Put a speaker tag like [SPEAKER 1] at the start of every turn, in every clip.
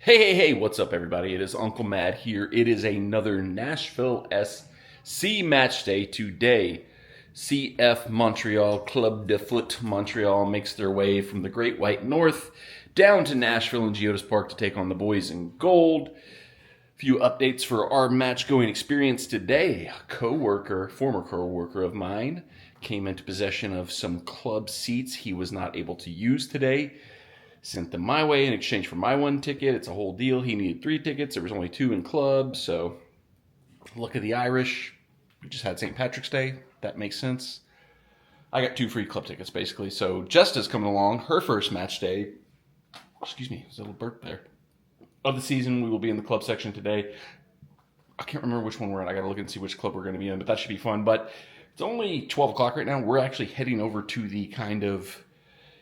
[SPEAKER 1] Hey, what's up, everybody? It is Uncle Matt here. It is another Nashville SC match day today. CF Montréal, Club de Foot Montreal makes their way from the Great White North down to Nashville and GEODIS Park to take on the boys in gold. A few updates for our match-going experience today. A former co-worker of mine, came into possession of some club seats he was not able to use today. Sent them my way in exchange for my one ticket. It's a whole deal. He needed 3 tickets. There was only 2 in club, so luck of the Irish. We just had St. Patrick's Day. That makes sense. I got 2 free club tickets, basically. So Jessica's coming along. Her first match day. Excuse me, there's a little burp there. Of the season, we will be in the club section today. I can't remember which one we're at. I got to look and see which club we're going to be in, but that should be fun. But it's only 12 o'clock right now. We're actually heading over to the kind of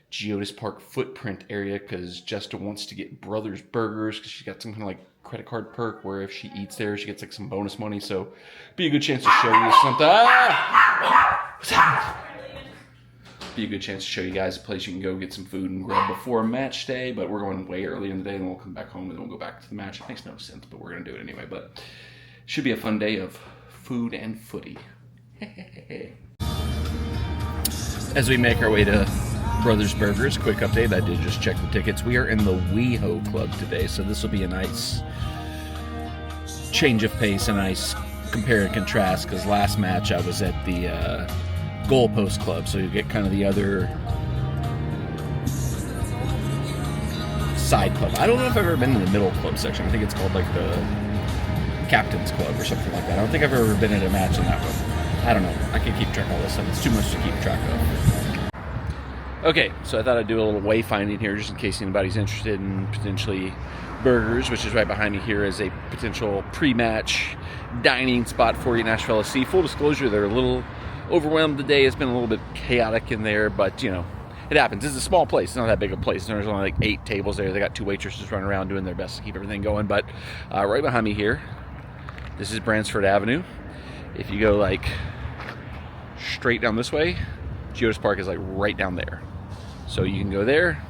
[SPEAKER 1] GEODIS Park footprint area because Jessica wants to get Brothers Burgers because she's got some kind of like credit card perk where if she eats there, she gets like some bonus money. So be a good chance to show you something. Be a good chance to show you guys a place you can go get some food and grub before match day. But we're going way early in the day and we'll come back home and then we'll go back to the match. It makes no sense, but we're going to do it anyway. But it should be a fun day of food and footy. As we make our way to Brothers Burgers, quick update. I did just check the tickets. We are in the WEHO Club today, so this will be a nice change of pace, a nice compare and contrast, because last match I was at the Goalpost Club, so you get kind of the other side club. I don't know if I've ever been in the middle club section. I think it's called like the Captain's Club or something like that. I don't think I've ever been in a match in that one. I don't know. I can't keep track of all this stuff. It's too much to keep track of. Okay, so I thought I'd do a little wayfinding here just in case anybody's interested in potentially Burgers, which is right behind me here as a potential pre-match dining spot for you, Nashville SC. Full disclosure, they're a little overwhelmed today. It's been a little bit chaotic in there, but, you know, it happens. It's a small place. It's not that big a place. There's only like 8 tables there. They got 2 waitresses running around doing their best to keep everything going. But right behind me here, this is Bransford Avenue. If you go like straight down this way, GEODIS Park is like right down there. So you can go there,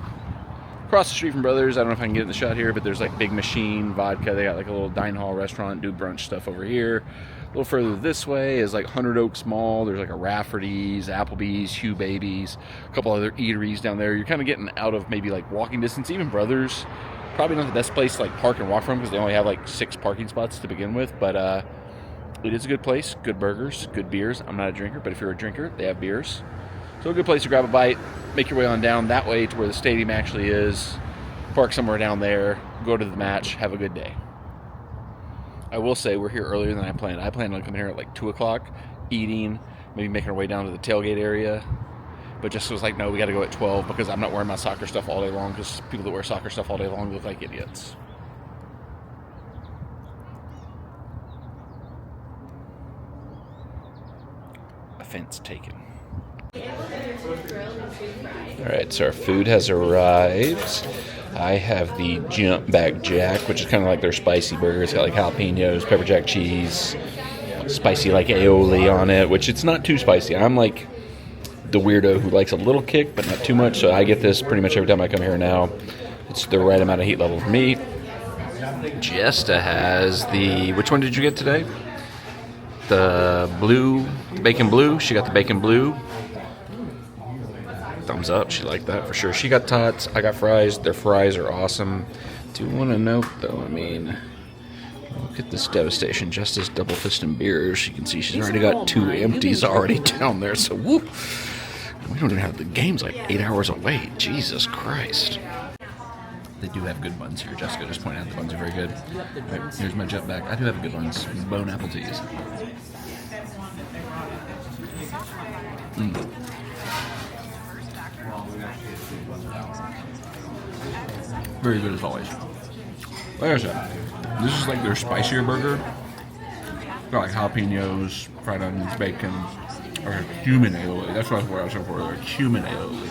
[SPEAKER 1] across the street from Brothers. I don't know if I can get in the shot here, but there's like Big Machine, Vodka. They got like a little dine hall restaurant, do brunch stuff over here. A little further this way is like 100 Oaks Mall. There's like a Rafferty's, Applebee's, Hugh Babies, a couple other eateries down there. You're kind of getting out of maybe like walking distance. Even Brothers, probably not the best place to like park and walk from because they only have like 6 parking spots to begin with. But it is a good place, good burgers, good beers. I'm not a drinker, but if you're a drinker, they have beers. So a good place to grab a bite, make your way on down that way to where the stadium actually is, park somewhere down there, go to the match, have a good day. I will say we're here earlier than I planned. I planned on coming here at like 2 o'clock, eating, maybe making our way down to the tailgate area. But just was like, no, we got to go at 12 because I'm not wearing my soccer stuff all day long because people that wear soccer stuff all day long look like idiots. Offense taken. Alright, so our food has arrived. I have the Jump Back Jack, which is kind of like their spicy burger. It's got like jalapenos, pepper jack cheese, spicy like aioli on it, which it's not too spicy. I'm like the weirdo who likes a little kick, but not too much, so I get this pretty much every time I come here now. It's the right amount of heat level for me. Jesta has the... Which one did you get today? The blue, bacon blue. She got the bacon blue. Thumbs up. She liked that for sure. She got tots. I got fries. Their fries are awesome. Do want to note, though, I mean, look at this devastation. Just as double fisting beers. You can see she's already got 2 empties already down there. So, whoop. We don't even have the game's like 8 hours away. Jesus Christ. They do have good buns here. Jessica just pointed out the buns are very good. Right, here's my Jump Back. I do have good buns. Bone apple teas. Very good as always. Like I said, this is like their spicier burger. Got like jalapenos, fried onions, bacon, or cumin aioli. That's what I was looking for. Like cumin aioli.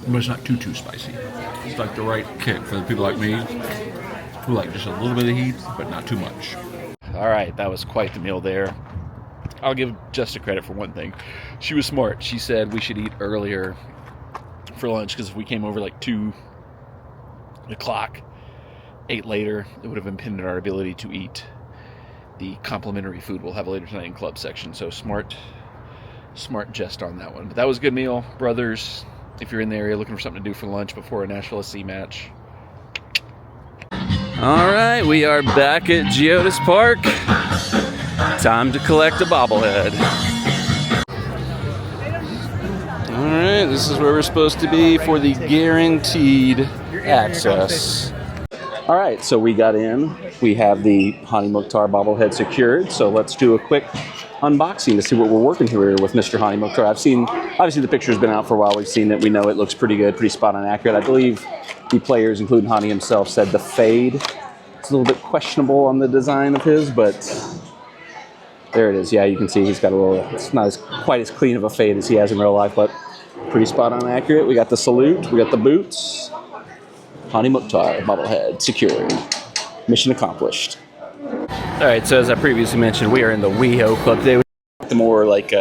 [SPEAKER 1] But it's not too spicy. It's like the right kick for the people like me who like just a little bit of heat, but not too much. All right, that was quite the meal there. I'll give Jessica credit for one thing. She was smart. She said we should eat earlier for lunch because if we came over like 2 o'clock, ate later, it would have impeded our ability to eat the complimentary food we'll have later tonight in club section. So smart jest on that one. But that was a good meal, brothers. If you're in the area looking for something to do for lunch before a Nashville SC match. All right, we are back at GEODIS Park. Time to collect a bobblehead. All right, this is where we're supposed to be for the guaranteed access. All right, so we got in. We have the Hani Mukhtar bobblehead secured. So let's do a quick unboxing to see what we're working here with Mr. Hani Mukhtar. I've seen, obviously the picture's been out for a while. We've seen it. We know it looks pretty good, pretty spot on accurate. I believe the players, including Hani himself, said the fade. It's a little bit questionable on the design of his, but there it is. Yeah, you can see he's got a little, it's not quite as clean of a fade as he has in real life, but pretty spot on accurate. We got the salute, we got the boots. Hani Mukhtar bobblehead secured. Mission accomplished. All right, so as I previously mentioned, we are in the WEHO Club today. The more like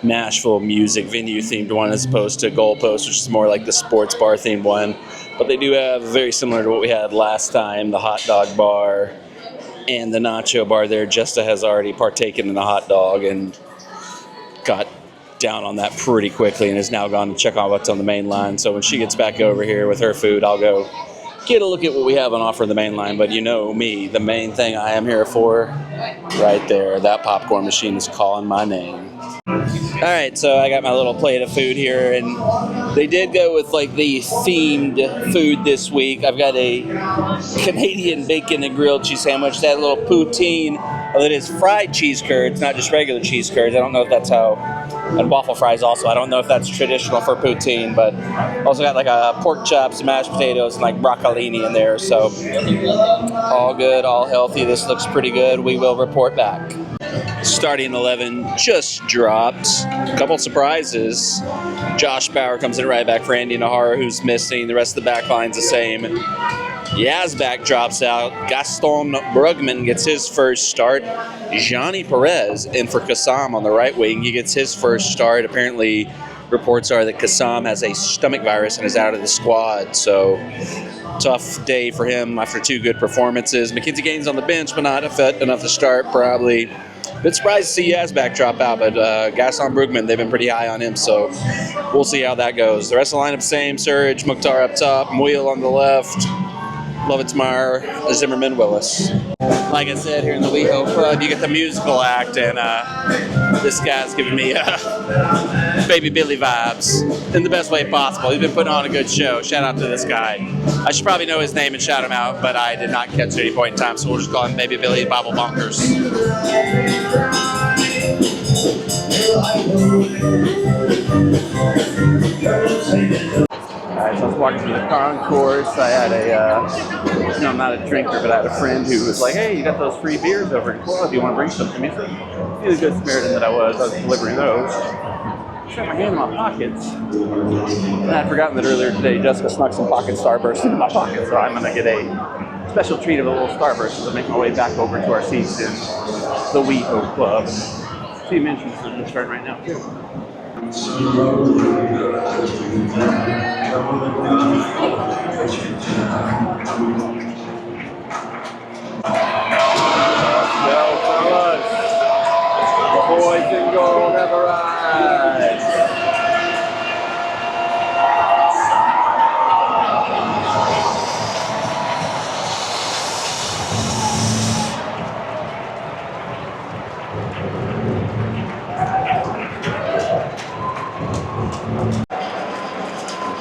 [SPEAKER 1] Nashville music venue themed one as opposed to Goalpost, which is more like the sports bar themed one. But they do have very similar to what we had last time, the hot dog bar and the nacho bar there. Jesta has already partaken in the hot dog and got down on that pretty quickly and has now gone to check out what's on the main line. So when she gets back over here with her food, I'll go get a look at what we have on offer in the main line. But you know me, the main thing I am here for, right there, that popcorn machine is calling my name. All right, so I got my little plate of food here, and they did go with like the themed food this week. I've got a Canadian bacon and grilled cheese sandwich, that little poutine that is fried cheese curds, not just regular cheese curds. I don't know if that's how, and waffle fries also. I don't know if that's traditional for poutine, but also got like a pork chops, mashed potatoes, and like broccolini in there. So all good, all healthy. This looks pretty good. We will report back. Starting 11 just dropped. A couple surprises. Josh Bauer comes in right back for Andy Nahara, who's missing. The rest of the back line's the same. Yazbak drops out. Gaston Brugman gets his first start. Johnny Perez in for Kassam on the right wing. He gets his first start. Apparently, reports are that Kassam has a stomach virus and is out of the squad. So, tough day for him after two good performances. Mackenzie Gaines on the bench, but not fit enough to start, probably. Bit surprised to see Yazbak drop out, but Gaston Brugman, they've been pretty high on him, so we'll see how that goes. The rest of the lineup same. Surge, Mukhtar up top, Muil on the left, Lovitzmeyer, Zimmerman, Willis. Like I said, here in the WEHO Club, you get the musical act, and this guy's giving me Baby Billy vibes in the best way possible. He's been putting on a good show. Shout out to this guy. I should probably know his name and shout him out, but I did not catch it at any point in time, so we'll just call him Baby Billy Bobble Bonkers. Alright, so I was walking through the concourse. I had I'm not a drinker, but I had a friend who was like, hey, you got those free beers over in Club. Do you want to bring some to me? So, he's a good Samaritan that I was delivering those. I shot my hand in my pockets. And I had forgotten that earlier today, Jessica snuck some pocket Starburst into my pocket, so I'm going to get a special treat of a little Starburst as I make my way back over to our seats in the WEHO Club. Team entrance is starting right now, too. Well, fellas, the boys in gold have arrived.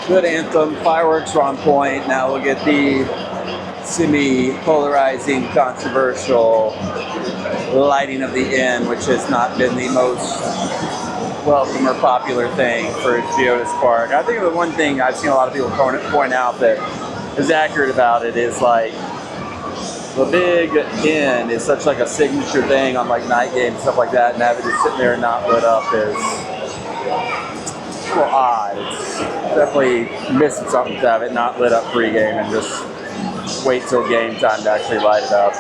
[SPEAKER 1] Good anthem, fireworks are on point. Now we'll get the semi-polarizing, controversial lighting of the end, which has not been the most welcome or popular thing for GEODIS Park. I think the one thing I've seen a lot of people point out that is accurate about it is like the big end is such like a signature thing on like night games and stuff like that, and have it just sitting there and not lit up is a little odd. It's definitely missing something to have it not lit up pregame and just wait till game time to actually light it up.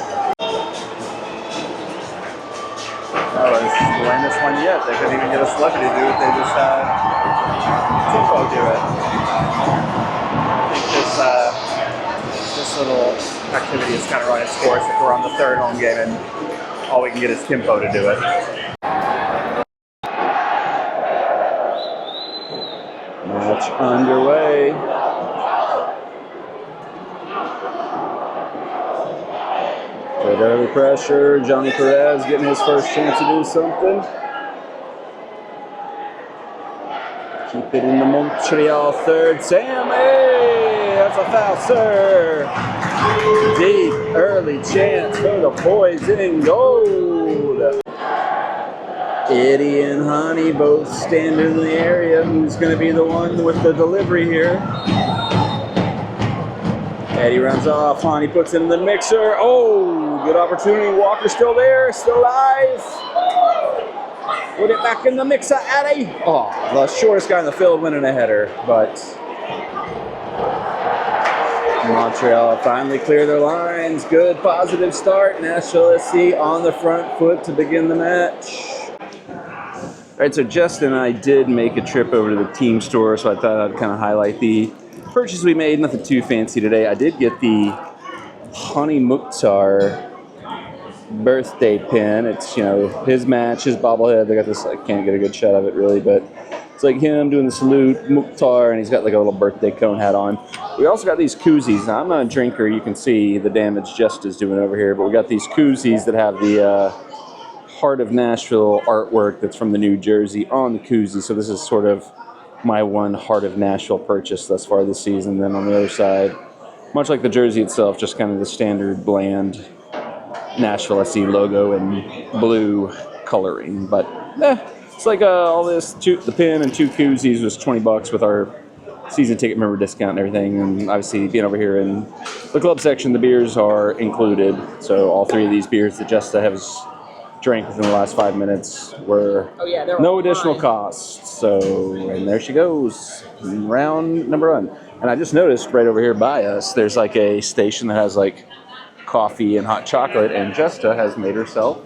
[SPEAKER 1] Oh, this is the lamest one yet. They couldn't even get a celebrity to do it. They just had Tifo do it. I think this
[SPEAKER 2] nice little activity is kind of run its course if we're on the third home game and all we can get is Kimpo to do it.
[SPEAKER 3] Match underway. Good early pressure. Johnny Perez getting his first chance to do something. Keep it in the Montreal third. Sam, hey, that's a foul, sir. Deep early chance for the boys in gold. Eddie and Honey both standing in the area. Who's going to be the one with the delivery here? Eddie runs off. Honey puts it in the mixer. Oh, good opportunity. Walker still there, still alive. Put it back in the mixer, Eddie. Oh, the shortest guy in the field winning a header, but Montreal finally clear their lines. Good positive start. Nashville SC on the front foot to begin the match. All right, so Justin and I did make a trip over to the team store, so I thought I'd kind of highlight the purchase we made. Nothing too fancy today. I did get the Hani Mukhtar birthday pin. It's, you know, his match, his bobblehead. They got this, I can't get a good shot of it really, but it's like him doing the salute, Mukhtar, and he's got like a little birthday cone hat on. We also got these koozies. Now, I'm not a drinker. You can see the damage Just is doing over here, but we got these koozies that have the Heart of Nashville artwork that's from the New Jersey on the koozie. So this is sort of my one Heart of Nashville purchase thus far this season. Then on the other side, much like the jersey itself, just kind of the standard bland Nashville SC logo and blue coloring. But it's like all this, the pin and two koozies was $20 with our season ticket member discount and everything. And obviously being over here in the club section, the beers are included. So all three of these beers that Justa has drank within the last 5 minutes were no additional cost. So, and there she goes, round number 1. And I just noticed right over here by us, there's like a station that has like coffee and hot chocolate, and Justa has made herself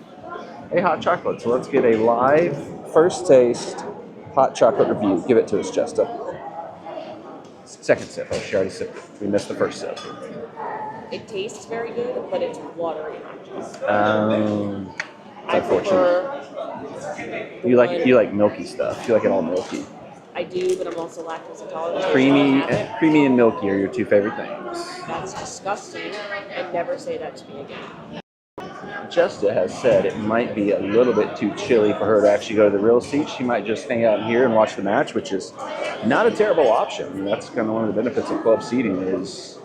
[SPEAKER 3] a hot chocolate. So let's get a live first taste hot chocolate review. Give it to us, Justa. Second sip. Oh, she already sipped it. We missed the first sip.
[SPEAKER 4] It tastes very good, but it's watery.
[SPEAKER 3] It's unfortunate. You like milky stuff. You like it all milky.
[SPEAKER 4] I do, but I'm also lactose intolerant.
[SPEAKER 3] Creamy and milky are your two favorite things.
[SPEAKER 4] That's disgusting, and never say that to me again.
[SPEAKER 3] Justa has said it might be a little bit too chilly for her to actually go to the real seat. She might just hang out here and watch the match, which is not a terrible option. I mean, that's kind of one of the benefits of club seating is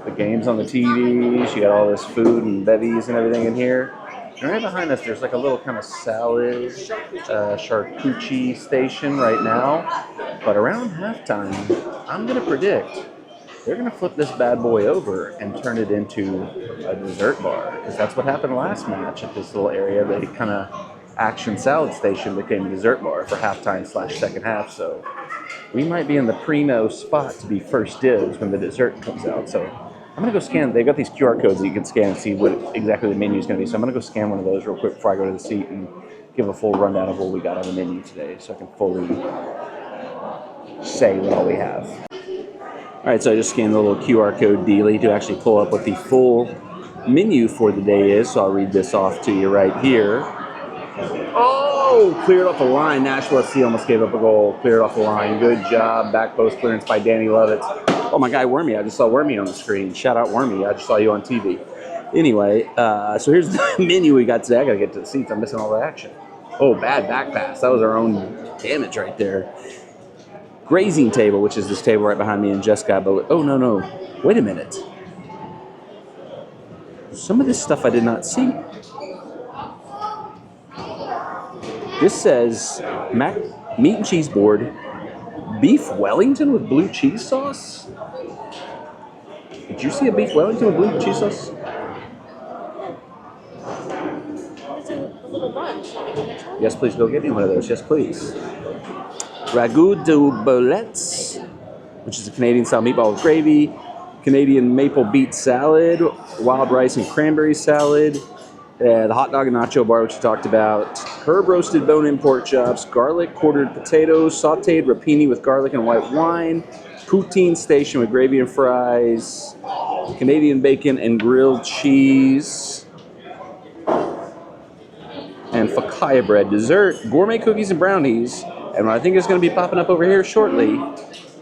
[SPEAKER 3] the games on the TV. She got all this food and bevies and everything in here. And right behind us, there's like a little kind of salad, charcuterie station right now. But around halftime, I'm going to predict they're going to flip this bad boy over and turn it into a dessert bar. Because that's what happened last match at this little area. They kind of action salad station became a dessert bar for halftime/second half. So we might be in the primo spot to be first dibs when the dessert comes out. So I'm going to go scan. They've got these QR codes that you can scan and see what exactly the menu is going to be. So I'm going to go scan one of those real quick before I go to the seat and give a full rundown of what we got on the menu today so I can fully say what all we have. All right, so I just scanned the little QR code dealie to actually pull up what the full menu for the day is. So I'll read this off to you right here. Oh, cleared off the line. Nashville SC almost gave up a goal. Cleared off the line. Good job. Back post clearance by Danny Lovitz. Oh, my guy Wormy. I just saw Wormy on the screen. Shout out Wormy. I just saw you on TV. Anyway, so here's the menu we got today. I got to get to the seats. I'm missing all the action. Oh, bad back pass. That was our own damage right there. Grazing table, which is this table right behind me and Jessica. But oh, no. Wait a minute. Some of this stuff I did not see. This says meat and cheese board, beef Wellington with blue cheese sauce. Did you see a beef Wellington with blue cheese sauce?
[SPEAKER 4] It's a little bunch.
[SPEAKER 3] Yes, please go get me one of those. Yes, please. Ragout de boulettes, which is a Canadian-style meatball with gravy, Canadian maple beet salad, wild rice and cranberry salad, the hot dog and nacho bar, which we talked about, herb roasted bone-in pork chops, garlic quartered potatoes, sautéed rapini with garlic and white wine, poutine station with gravy and fries, Canadian bacon and grilled cheese. And focaccia bread. Dessert, gourmet cookies and brownies. And what I think is going to be popping up over here shortly,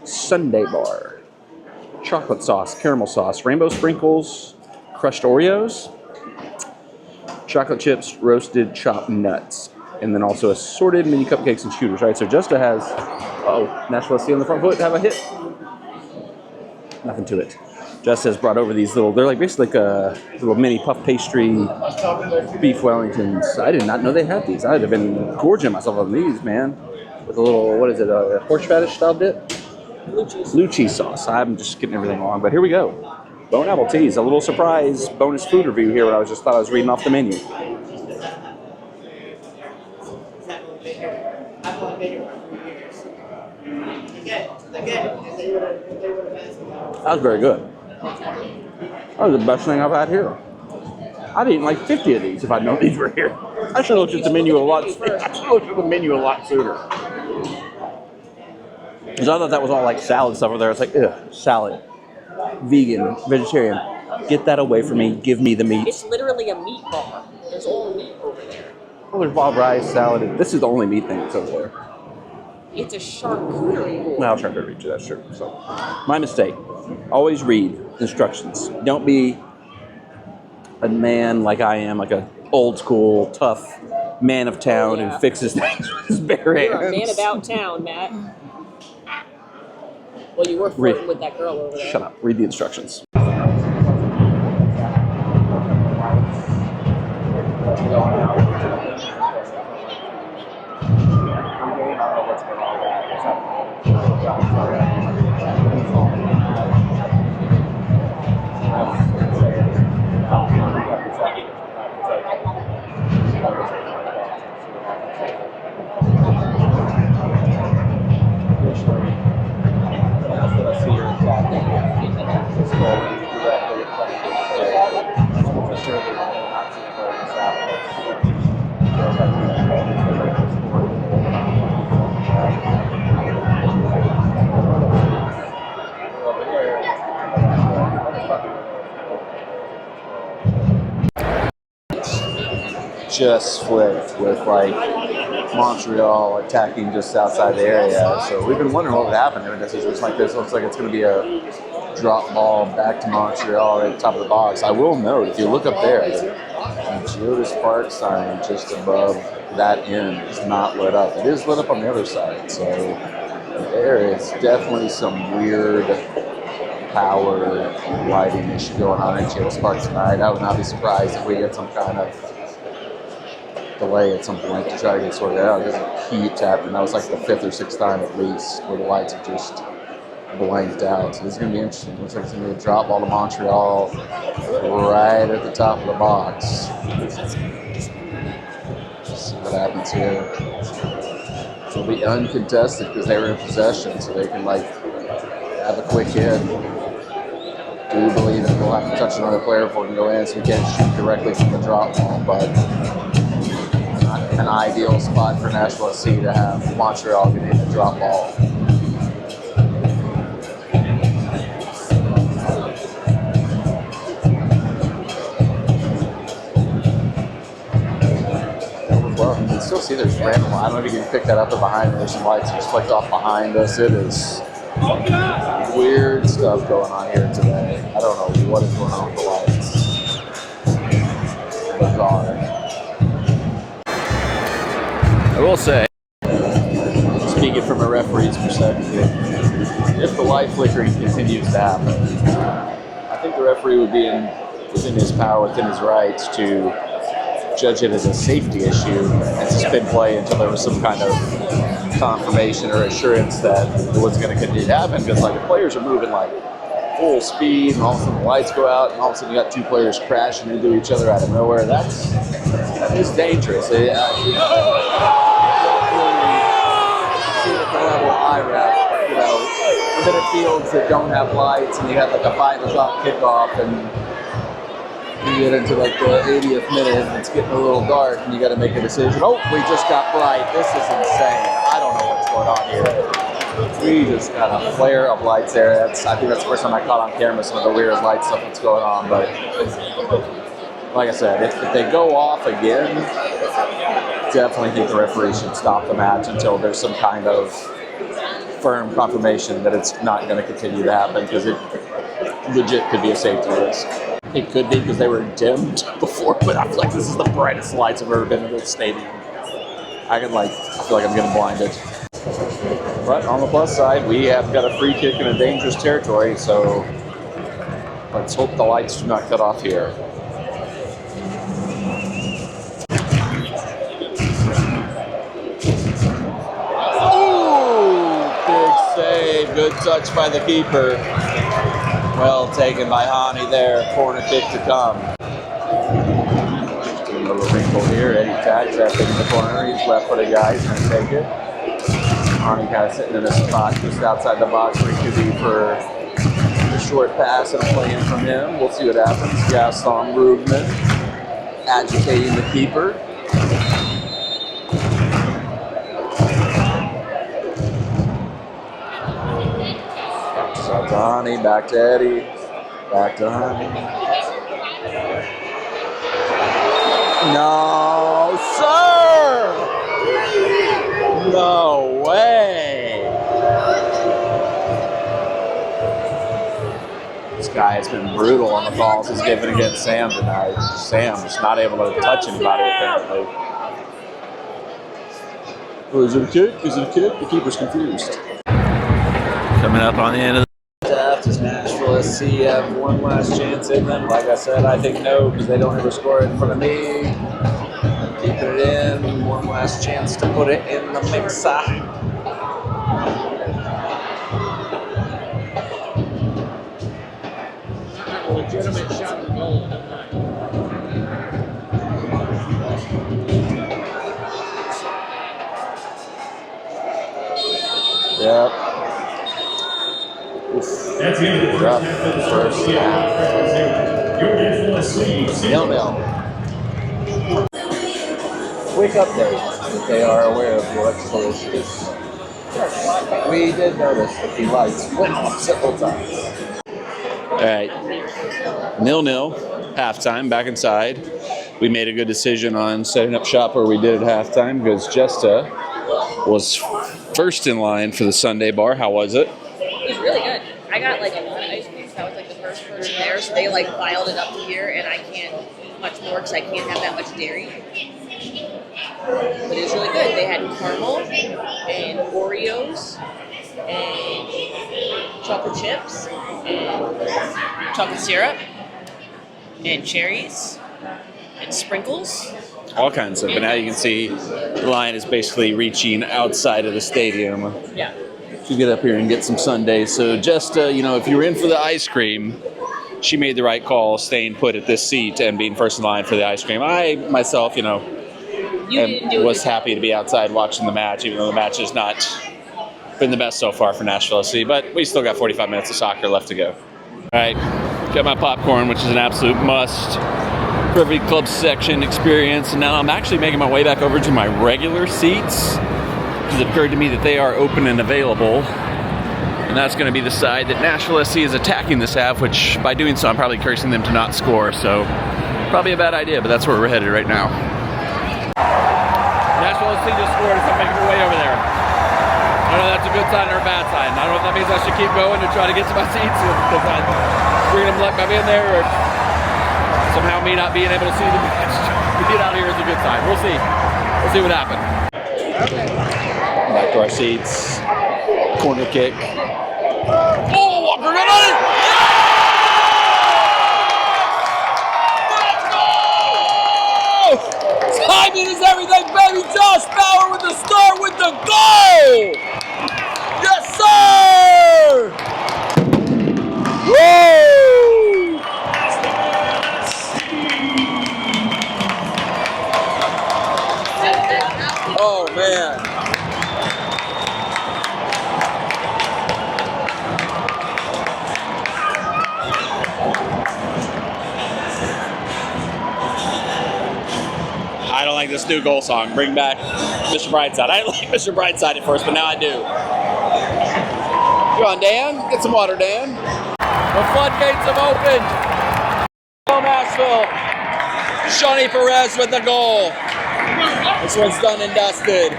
[SPEAKER 3] sundae bar. Chocolate sauce, caramel sauce, rainbow sprinkles, crushed Oreos, chocolate chips, roasted chopped nuts, and then also assorted mini cupcakes and shooters, right? So Justa has, Nashville SC on the front foot, have a hit. Nothing to it. Justa has brought over these little, they're like basically like a little mini puff pastry beef Wellingtons. I did not know they had these. I'd have been gorging myself on these, man. With a little, what is it, a horseradish style dip? Blue cheese sauce. I'm just getting everything wrong, but here we go. Bone apple teas, a little surprise bonus food review here. What I thought I was reading off the menu. That was very good. That was the best thing I've had here. I'd eaten like 50 of these if I'd known these were here. I should have looked at the menu a lot sooner. Because I thought that was all like salad stuff over there. It's like, ugh, salad, vegan, vegetarian. Get that away from me. Give me the meat.
[SPEAKER 4] It's literally a meat bar. There's all meat over there.
[SPEAKER 3] Oh, there's wild rice, salad. This is the only meat thing that's over there.
[SPEAKER 4] It's a charcuterie board.
[SPEAKER 3] Well, charcuterie, that's true. So, my mistake. Always read instructions. Don't be a man like I am, like a old school, tough man of town who fixes things with his bare hands.
[SPEAKER 4] You're a man about town, Matt. Well, you were flirting with that girl over there.
[SPEAKER 3] Shut up. Read the instructions. Just flipped with like Montreal attacking just outside the area. So we've been wondering what would happen in a situation like this. Looks like it's going to be a drop ball back to Montreal right at the top of the box. I will note, if you look up there, the GEODIS Park sign just above that end is not lit up. It is lit up on the other side. So there is definitely some weird power lighting issue going on at GEODIS Park tonight. I would not be surprised if we get some kind of delay at some point to try to get sorted out. It doesn't keep happening. That was like the 5th or 6th time at least where the lights have just blanked out. So this is going to be interesting. Looks like it's going to be a drop ball to Montreal right at the top of the box. See what happens here. It'll be uncontested because they were in possession, so they can like have a quick hit. Do believe that we'll have to touch another player before we can go in, so we can't shoot directly from the drop ball, but not an ideal spot for Nashville SC to have Montreal get the drop ball. Well, you can still see there's random, I don't know if you can pick that up behind me. There's some lights just flicked off behind us. It is weird stuff going on here today. I don't know what is going on with the lights. Bizarre. I will say, speaking from a referee's perspective, if the light flickering continues to happen, I think the referee would be within his power, within his rights to judge it as a safety issue and suspend play until there was some kind of confirmation or assurance that it wasn't going to continue to happen. Because like the players are moving like full speed, and all of a sudden the lights go out, and all of a sudden you got two players crashing into each other out of nowhere. That is dangerous. See it at the level I rep, you know, a bit of fields that don't have lights, and you got like a 5 o'clock kickoff, and you get into like the 80th minute, and it's getting a little dark, and you got to make a decision. Oh, we just got bright. This is insane. I don't know what's going on here. We just got a flare of lights there. I think that's the first time I caught on camera some of the weird light stuff that's going on. But like I said, if they go off again, definitely think the referee should stop the match until there's some kind of firm confirmation that it's not going to continue to happen, because it legit could be a safety risk. It could be because they were dimmed before, but I feel like this is the brightest lights I've ever been in this stadium. I feel like I'm getting blinded. But on the plus side, we have got a free kick in a dangerous territory, so let's hope the lights do not cut off here. Good touch by the keeper. Well taken by Hani there. Corner kick to come. Just a little wrinkle here. Eddie tags that thing in the corner. He's left-footed guy. He's going to take it. Hani kind of sitting in a spot just outside the box where he could be for a short pass and a play-in from him. We'll see what happens. Gaston Brugman agitating the keeper. Honey, back to Eddie, back to Honey. No, sir! No way! This guy has been brutal on the calls he's given against Sam tonight. Sam just not able to touch anybody apparently. Oh, is it a kick? Is it a kick? The keeper's confused.
[SPEAKER 1] Coming up on the end of the
[SPEAKER 3] Does Nashville SC have one last chance in them? Like I said, I think no, because they don't ever score it in front of me. Keeping it in, one last chance to put it in the mixer.
[SPEAKER 5] Legitimate shot on goal.
[SPEAKER 3] Yep.
[SPEAKER 5] That's the end of the
[SPEAKER 3] Rough
[SPEAKER 5] first half. Your Nashville SC.
[SPEAKER 3] 0-0. Quick update. They are aware of the electrical issues. We did notice that the lights went off several times.
[SPEAKER 1] All right, 0-0, halftime, back inside. We made a good decision on setting up shop where we did at halftime because Jesta was first in line for the Sunday bar. How was it?
[SPEAKER 4] It was really good. I got like a lot of ice cream, so I was like the first person there, so they like filed it up to here, and I can't eat much more because I can't have that much dairy. But it was really good. They had caramel and Oreos and chocolate chips and chocolate syrup and cherries and sprinkles.
[SPEAKER 1] All kinds of. But now you can see the line is basically reaching outside of the stadium.
[SPEAKER 4] Yeah.
[SPEAKER 1] To get up here and get some sundaes. So just, if you're in for the ice cream, she made the right call staying put at this seat and being first in line for the ice cream. I, myself, was happy to be outside watching the match, even though the match has not been the best so far for Nashville SC, but we still got 45 minutes of soccer left to go. All right, got my popcorn, which is an absolute must for every club section experience. And now I'm actually making my way back over to my regular seats. It occurred to me that they are open and available, and that's going to be the side that Nashville SC is attacking this half, which by doing so I'm probably cursing them to not score, so probably a bad idea, but that's where we're headed right now. Nashville SC just scored, so I'm making my way over there. I don't know if that's a good sign or a bad sign. I don't know if that means I should keep going to try to get to my seats because I'm bringing them by being there, or somehow me not being able to see the match. Get out of here is a good sign. We'll see. We'll see what happens. Back to our seats. Corner kick. Oh, Walker got on it! Let's go! Timing is everything, baby. Josh Bauer with the start with the goal! Yes, sir! Woo! Oh, man. I don't like this new goal song. Bring back Mr. Brightside. I didn't like Mr. Brightside at first, but now I do.
[SPEAKER 3] Go on, Dan. Get some water, Dan. The floodgates have opened. Go Nashville. Shawnee Perez with the goal. This one's done and dusted.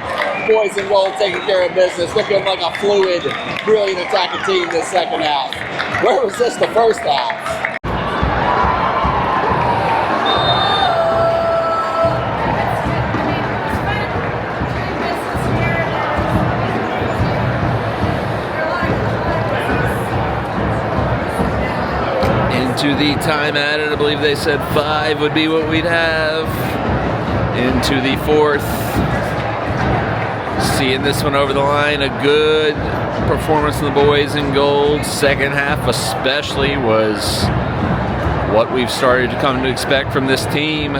[SPEAKER 3] Boys in goal taking care of business. Looking like a fluid, brilliant attacking team this second half. Where was this the first half? Into the time added, I believe they said 5 would be what we'd have. Into the fourth. Seeing this one over the line, a good performance from the boys in gold. Second half especially was what we've started to come to expect from this team.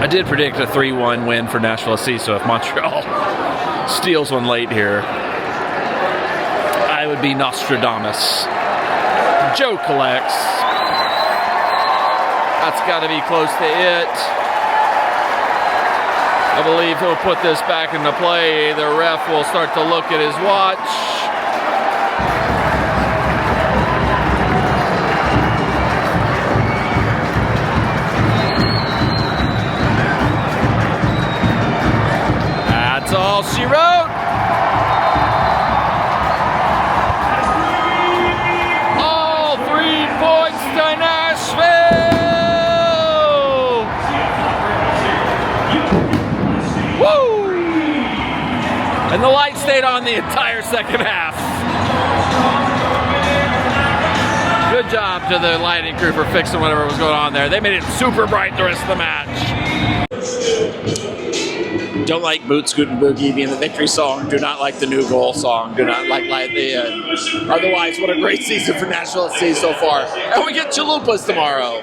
[SPEAKER 3] I did predict a 3-1 win for Nashville SC, so if Montreal steals one late here, I would be Nostradamus. Joe collects. That's got to be close to it. I believe he'll put this back into play. The ref will start to look at his watch. That's all she wrote. All 3 points to Nashville. Woo! And the light stayed on the entire second half. Good job to the lighting crew for fixing whatever was going on there. They made it super bright the rest of the match. Don't like Boot Scootin' Boogie being the victory song. Do not like the new goal song. Do not like the otherwise, what a great season for Nashville SC so far. And we get Chalupas tomorrow.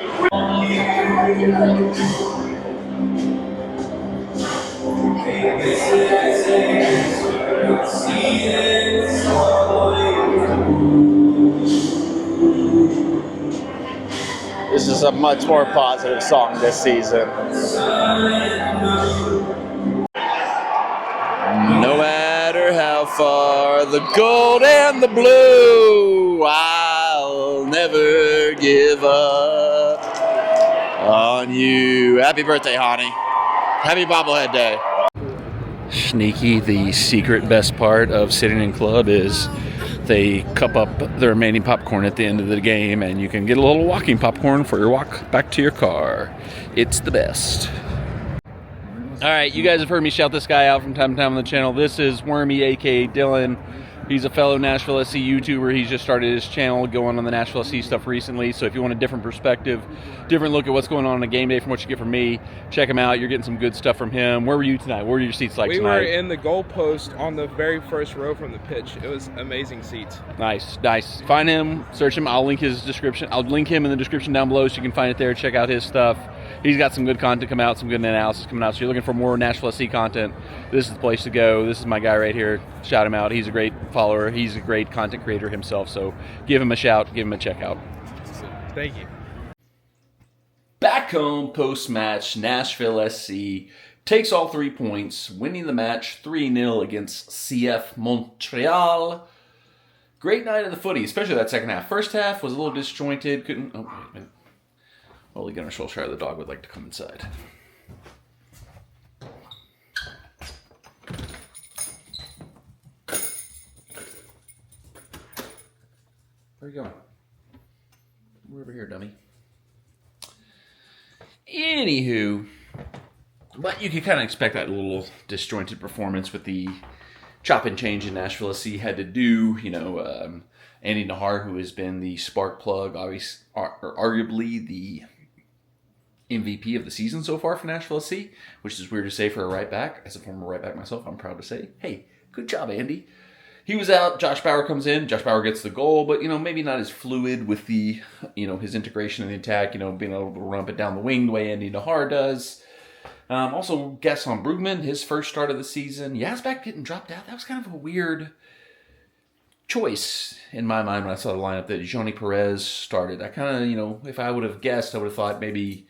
[SPEAKER 3] This is a much more positive song this season. No matter how far the gold and the blue, I'll never give up on you. Happy birthday, honey. Happy Bobblehead Day. Sneaky, the secret best part of sitting in club is they cup up the remaining popcorn at the end of the game, and you can get a little walking popcorn for your walk back to your car. It's the best. All right, you guys have heard me shout this guy out from time to time on the channel. This is Wormy, aka Dylan. He's a fellow Nashville SC YouTuber. He's just started his channel going on the Nashville SC stuff recently. So if you want a different perspective, different look at what's going on a game day from what you get from me, check him out. You're getting some good stuff from him. Where were you tonight? What were your seats like tonight?
[SPEAKER 6] We were in the goalpost on the very first row from the pitch. It was amazing seats.
[SPEAKER 3] Nice, nice. Find him, search him. I'll link his description. I'll link him in the description down below so you can find it there. Check out his stuff. He's got some good content coming out, some good analysis coming out. So you're looking for more Nashville SC content, this is the place to go. This is my guy right here. Shout him out. He's a great follower. He's a great content creator himself. So give him a shout. Give him a check out.
[SPEAKER 6] Thank you.
[SPEAKER 3] Back home post-match, Nashville SC takes all 3 points, winning the match 3-0 against CF Montréal. Great night of the footy, especially that second half. First half was a little disjointed. Couldn't. Oh, wait a minute. Ole Gunnar Solskjaer, the dog, would like to come inside. Where are you going? We're over here, dummy. Anywho, but you could kind of expect that little disjointed performance with the chop and change in Nashville SC had to do. You know, Andy Nahar, who has been the spark plug, obviously, or arguably the MVP of the season so far for Nashville SC, which is weird to say for a right back. As a former right back myself, I'm proud to say, hey, good job, Andy. He was out. Josh Bauer comes in. Josh Bauer gets the goal, but, you know, maybe not as fluid with the, you know, his integration in the attack, you know, being able to rump it down the wing the way Andy Nahar does. Also, Gaston Brugman, his first start of the season. Yazbek getting dropped out. That was kind of a weird choice in my mind when I saw the lineup that Johnny Perez started. I kind of, you know, if I would have guessed, I would have thought maybe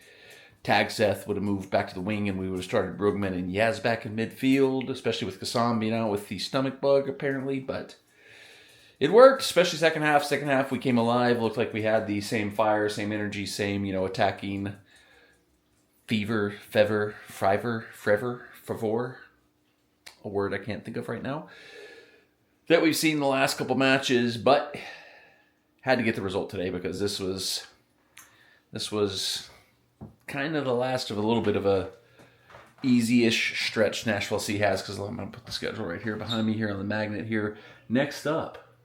[SPEAKER 1] Tag Seth would have moved back to the wing, and we would have started Brugman and Yaz back in midfield, especially with Kassam being out with the stomach bug, apparently. But it worked, especially second half. Second half, we came alive. Looked like we had the same fire, same energy, same, attacking favor, a word I can't think of right now, that we've seen the last couple matches, but had to get the result today because this was kind of the last of a little bit of a easy-ish stretch Nashville SC has, because I'm going to put the schedule right here behind me here on the magnet here. Next up,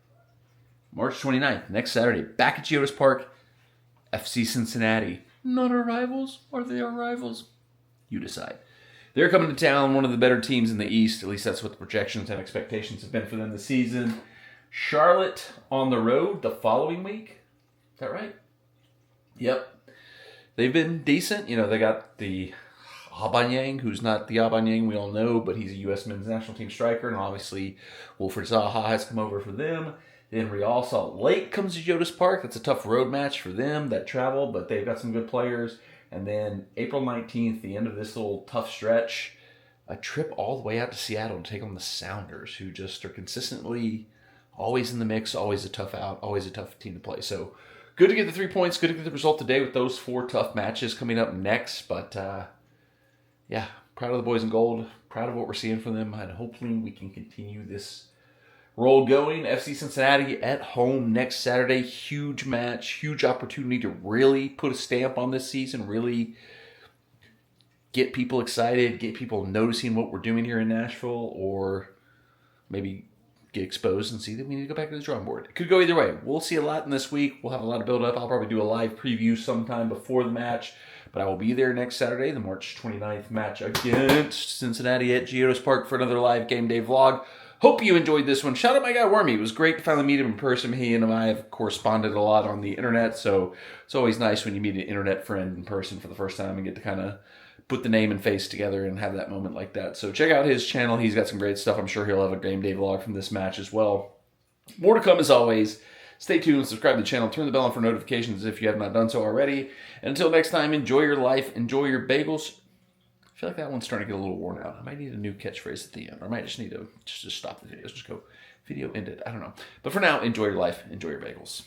[SPEAKER 1] March 29th, next Saturday, back at GEODIS Park, FC Cincinnati. Not our rivals? Are they our rivals? You decide. They're coming to town, one of the better teams in the East. At least that's what the projections and expectations have been for them this season. Charlotte on the road the following week. Is that right? Yep. They've been decent. They got the Aubameyang, who's not the Aubameyang we all know, but he's a U.S. men's national team striker. And obviously, Wilfred Zaha has come over for them. Then Real Salt Lake comes to GEODIS Park. That's a tough road match for them, that travel, but they've got some good players. And then April 19th, the end of this little tough stretch, a trip all the way out to Seattle to take on the Sounders, who just are consistently always in the mix, always a tough out, always a tough team to play. So good to get the 3 points, good to get the result today with those 4 tough matches coming up next. But yeah, proud of the boys in gold, proud of what we're seeing from them, and hopefully we can continue this roll going. FC Cincinnati at home next Saturday. Huge match, huge opportunity to really put a stamp on this season, really get people excited, get people noticing what we're doing here in Nashville, or maybe get exposed and see that we need to go back to the drawing board. It could go either way. We'll see a lot in this week. We'll have a lot of build-up. I'll probably do a live preview sometime before the match, but I will be there next Saturday, the March 29th match against Cincinnati at GEODIS Park for another live game day vlog. Hope you enjoyed this one. Shout out my guy Wormy. It was great to finally meet him in person. He and I have corresponded a lot on the internet, so it's always nice when you meet an internet friend in person for the first time and get to kind of put the name and face together and have that moment like that. So check out his channel. He's got some great stuff. I'm sure he'll have a game day vlog from this match as well. More to come as always. Stay tuned, subscribe to the channel, turn the bell on for notifications if you have not done so already. And until next time, enjoy your life, enjoy your bagels. I feel like that one's starting to get a little worn out. I might need a new catchphrase at the end. Or I might just need to just stop the videos. Just go, video ended. I don't know. But for now, enjoy your life. Enjoy your bagels.